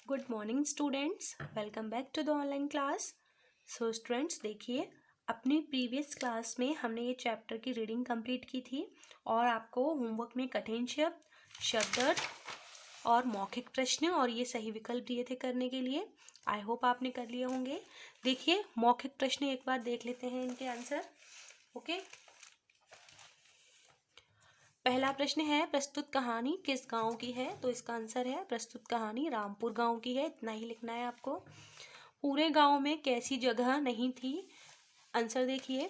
Good morning students, welcome back to the online class. So students देखिए, अपनी previous class में हमने ये चैप्टर की रीडिंग कंप्लीट की थी और आपको होमवर्क में कठिन शब्द और मौखिक प्रश्न और ये सही विकल्प दिए थे करने के लिए। आई होप आपने कर लिए होंगे। देखिए मौखिक प्रश्न एक बार देख लेते हैं इनके आंसर। ओके, पहला प्रश्न है, प्रस्तुत कहानी किस गांव की है? तो इसका आंसर है प्रस्तुत कहानी रामपुर गांव की है। इतना ही लिखना है आपको। पूरे गांव में कैसी जगह नहीं थी? आंसर देखिए,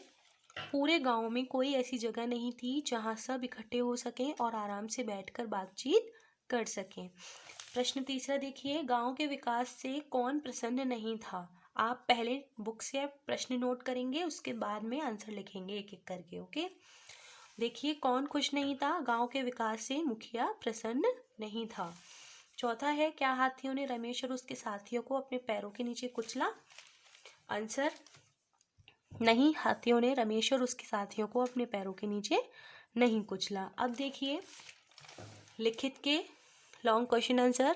पूरे गांव में कोई ऐसी जगह नहीं थी जहां सब इकट्ठे हो सकें और आराम से बैठकर बातचीत कर सकें। प्रश्न तीसरा देखिए, गांव के विकास से कौन प्रसन्न नहीं था? आप पहले बुक से प्रश्न नोट करेंगे, उसके बाद में आंसर लिखेंगे एक एक करके। ओके, देखिए कौन खुश नहीं था? गांव के विकास से मुखिया प्रसन्न नहीं था। चौथा है, क्या हाथियों ने रमेश और उसके साथियों को अपने पैरों के नीचे कुचला? आंसर नहीं, हाथियों ने रमेश और उसके साथियों को अपने पैरों के नीचे नहीं कुचला। अब देखिए लिखित के लॉन्ग क्वेश्चन आंसर।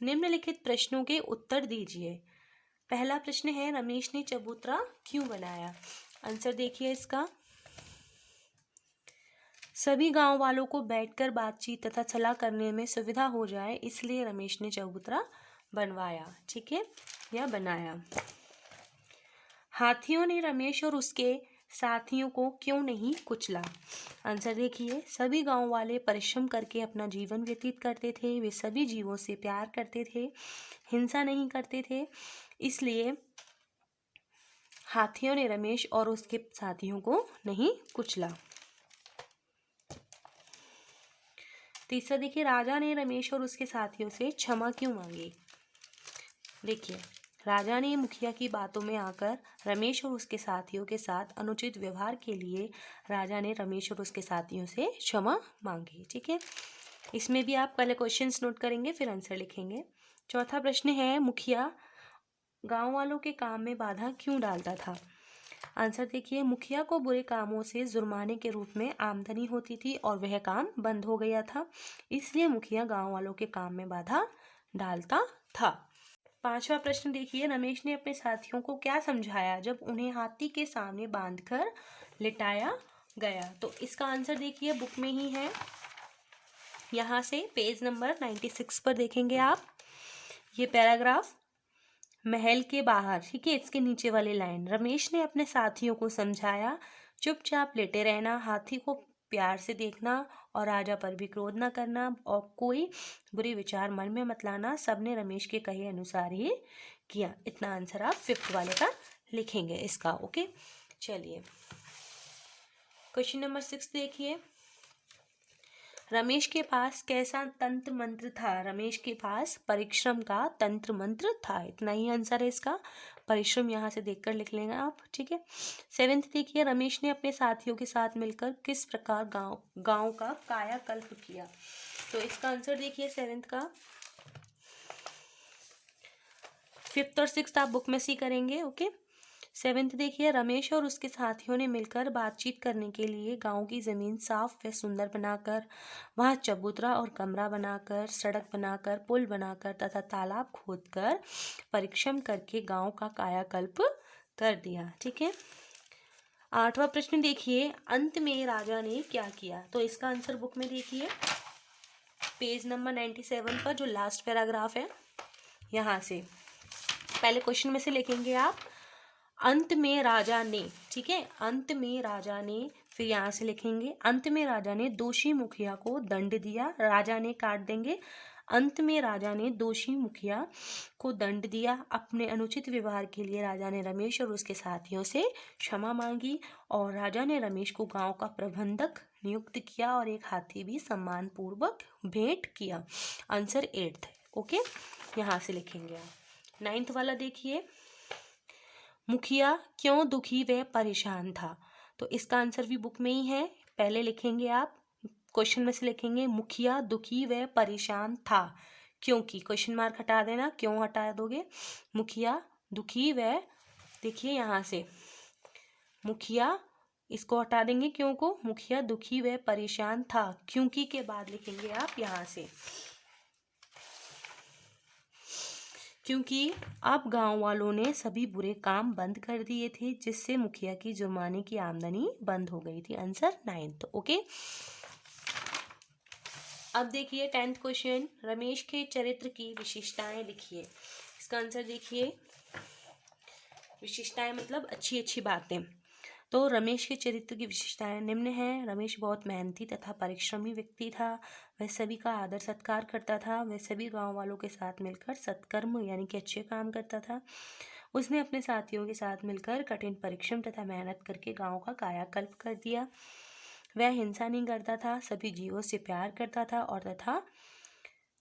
निम्नलिखित प्रश्नों के उत्तर दीजिए। पहला प्रश्न है, रमेश ने चबूतरा क्यों बनाया? आंसर देखिए इसका, सभी गांव वालों को बैठकर बातचीत तथा सलाह करने में सुविधा हो जाए इसलिए रमेश ने चबूतरा बनवाया। ठीक है, या बनाया। हाथियों ने रमेश और उसके साथियों को क्यों नहीं कुचला? आंसर देखिए, सभी गांव वाले परिश्रम करके अपना जीवन व्यतीत करते थे। वे सभी जीवों से प्यार करते थे, हिंसा नहीं करते थे, इसलिए हाथियों ने रमेश और उसके साथियों को नहीं कुचला। तीसरा देखिए, राजा ने रमेश और उसके साथियों से क्षमा क्यों मांगी? देखिए, राजा ने मुखिया की बातों में आकर रमेश और उसके साथियों के साथ अनुचित व्यवहार के लिए राजा ने रमेश और उसके साथियों से क्षमा मांगी। ठीक है, इसमें भी आप पहले क्वेश्चंस नोट करेंगे फिर आंसर लिखेंगे। चौथा प्रश्न है, मुखिया गांव वालों के काम में बाधा क्यों डालता था? आंसर देखिए, मुखिया को बुरे कामों से जुर्माने के रूप में आमदनी होती थी और वह काम बंद हो गया था, इसलिए मुखिया गांव वालों के काम में बाधा डालता था। पांचवा प्रश्न देखिए, रमेश ने अपने साथियों को क्या समझाया जब उन्हें हाथी के सामने बांधकर लिटाया गया? तो इसका आंसर देखिए बुक में ही है, यहाँ से पेज नंबर 96 पर देखेंगे आप ये पैराग्राफ। महल के बाहर, ठीक है, इसके नीचे वाली लाइन, रमेश ने अपने साथियों को समझाया, चुपचाप लेटे रहना, हाथी को प्यार से देखना और राजा पर भी क्रोध न करना और कोई बुरे विचार मन में मत लाना। सबने रमेश के कहे अनुसार ही किया। इतना आंसर आप 5th वाले का लिखेंगे इसका। ओके, चलिए क्वेश्चन नंबर 6 देखिए, रमेश के पास कैसा तंत्र मंत्र था? रमेश के पास परिश्रम का तंत्र मंत्र था। इतना ही आंसर है इसका, परिश्रम यहाँ से देखकर लिख लेंगे आप। ठीक है, 7th देखिए, रमेश ने अपने साथियों के साथ मिलकर किस प्रकार गांव का कायाकल्प किया? तो इसका आंसर देखिए 7th का, 5th और 6th आप बुक में से करेंगे। ओके, 7th देखिए, रमेश और उसके साथियों ने मिलकर बातचीत करने के लिए गांव की जमीन साफ व सुंदर बनाकर, वहां चबूतरा और कमरा बनाकर, सड़क बनाकर, पुल बनाकर तथा तालाब खोदकर परिश्रम करके गांव का कायाकल्प कर दिया। ठीक है, 8वां प्रश्न देखिए, अंत में राजा ने क्या किया? तो इसका आंसर बुक में देखिए पेज नंबर 97 पर जो लास्ट पैराग्राफ है, यहाँ से पहले क्वेश्चन में से लिखेंगे आप, अंत में राजा ने, ठीक है, अंत में राजा ने, फिर यहाँ से लिखेंगे अंत में राजा ने दोषी मुखिया को दंड दिया। राजा ने काट देंगे, अंत में राजा ने दोषी मुखिया को दंड दिया। अपने अनुचित व्यवहार के लिए राजा ने रमेश और उसके साथियों से क्षमा मांगी और राजा ने रमेश को गांव का प्रबंधक नियुक्त किया और एक हाथी भी सम्मान पूर्वक भेंट किया। आंसर 8th है। ओके, यहाँ से लिखेंगे आप। 9th वाला देखिए, मुखिया क्यों दुखी व परेशान था? तो इसका आंसर भी बुक में ही है, पहले लिखेंगे आप, क्वेश्चन में से लिखेंगे मुखिया दुखी व परेशान था क्योंकि, क्वेश्चन मार्क हटा देना, क्यों हटा दोगे, मुखिया दुखी व, देखिए यहाँ से मुखिया, इसको हटा देंगे क्यों को, मुखिया दुखी व परेशान था क्योंकि के बाद लिखेंगे आप यहाँ से क्योंकि अब गांव वालों ने सभी बुरे काम बंद कर दिए थे, जिससे मुखिया की जुर्माने की आमदनी बंद हो गई थी। Answer 9th। ओके, अब देखिए 10th क्वेश्चन, रमेश के चरित्र की विशेषताएं लिखिए। इसका आंसर देखिए, विशेषताएं मतलब अच्छी अच्छी बातें। तो रमेश के चरित्र की विशेषताएं निम्न हैं। रमेश बहुत मेहनती तथा परिश्रमी व्यक्ति था। वह सभी का आदर सत्कार करता था। वह सभी गांव वालों के साथ मिलकर सत्कर्म यानी कि अच्छे काम करता था। उसने अपने साथियों के साथ मिलकर कठिन परिश्रम तथा मेहनत करके गांव का कायाकल्प कर दिया। वह हिंसा नहीं करता था, सभी जीवों से प्यार करता था और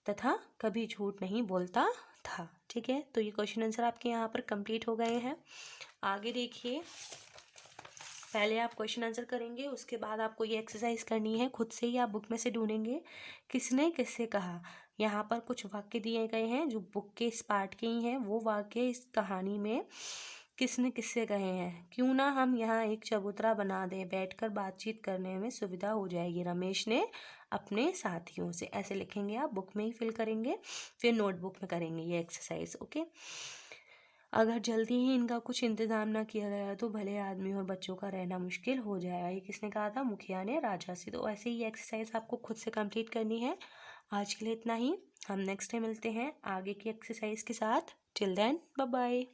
तथा कभी झूठ नहीं बोलता था। ठीक है, तो ये क्वेश्चन आंसर आपके यहाँ पर कंप्लीट हो गए हैं। आगे देखिए, पहले आप क्वेश्चन आंसर करेंगे, उसके बाद आपको ये एक्सरसाइज करनी है। खुद से ही आप बुक में से ढूंढेंगे किसने किससे कहा। यहाँ पर कुछ वाक्य दिए गए हैं जो बुक के इस पार्ट के ही हैं। वो वाक्य इस कहानी में किसने किससे कहे हैं। क्यों ना हम यहाँ एक चबूतरा बना दें, बैठकर बातचीत करने में सुविधा हो जाएगी। रमेश ने अपने साथियों से, ऐसे लिखेंगे आप, बुक में ही फिल करेंगे, फिर नोटबुक में करेंगे ये एक्सरसाइज। ओके, अगर जल्दी ही इनका कुछ इंतजाम ना किया गया तो भले आदमी और बच्चों का रहना मुश्किल हो जाएगा। ये किसने कहा था? मुखिया ने राजा से। तो ऐसे ही एक्सरसाइज आपको खुद से कंप्लीट करनी है। आज के लिए इतना ही, हम नेक्स्ट टाइम मिलते हैं आगे की एक्सरसाइज के साथ। Till then bye bye.